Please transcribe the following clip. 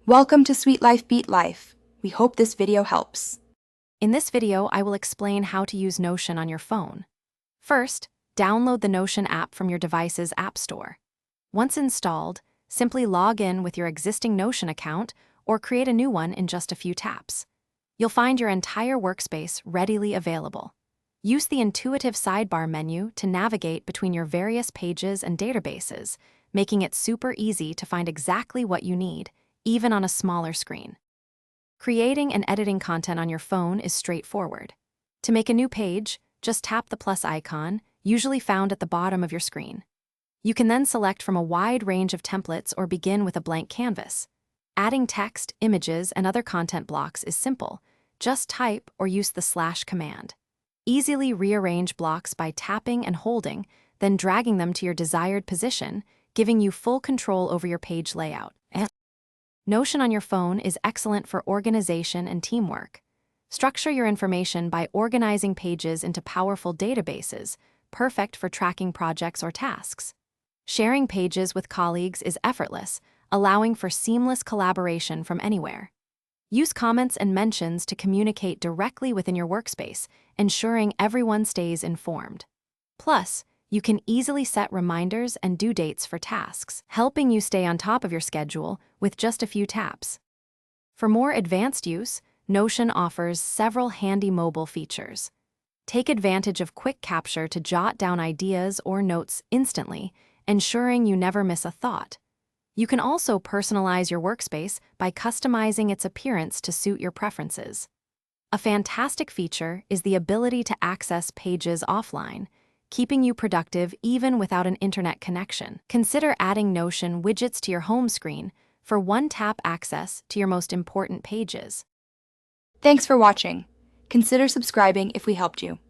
Welcome to Sweet Life Beat Life. We hope this video helps. In this video, I will explain how to use Notion on your phone. First, download the Notion app from your device's app store. Once installed, simply log in with your existing Notion account or create a new one in just a few taps. You'll find your entire workspace readily available. Use the intuitive sidebar menu to navigate between your various pages and databases, making it super easy to find exactly what you need, even on a smaller screen. Creating and editing content on your phone is straightforward. To make a new page, just tap the plus icon, usually found at the bottom of your screen. You can then select from a wide range of templates or begin with a blank canvas. Adding text, images, and other content blocks is simple. Just type or use the / command. Easily rearrange blocks by tapping and holding, then dragging them to your desired position, giving you full control over your page layout. Notion on your phone is excellent for organization and teamwork. Structure your information by organizing pages into powerful databases, perfect for tracking projects or tasks. Sharing pages with colleagues is effortless, allowing for seamless collaboration from anywhere. Use comments and mentions to communicate directly within your workspace, ensuring everyone stays informed. Plus, you can easily set reminders and due dates for tasks, helping you stay on top of your schedule with just a few taps. For more advanced use, Notion offers several handy mobile features. Take advantage of quick capture to jot down ideas or notes instantly, ensuring you never miss a thought. You can also personalize your workspace by customizing its appearance to suit your preferences. A fantastic feature is the ability to access pages offline, keeping you productive even without an internet connection. Consider adding Notion widgets to your home screen for one-tap access to your most important pages. Thanks for watching. Consider subscribing if we helped you.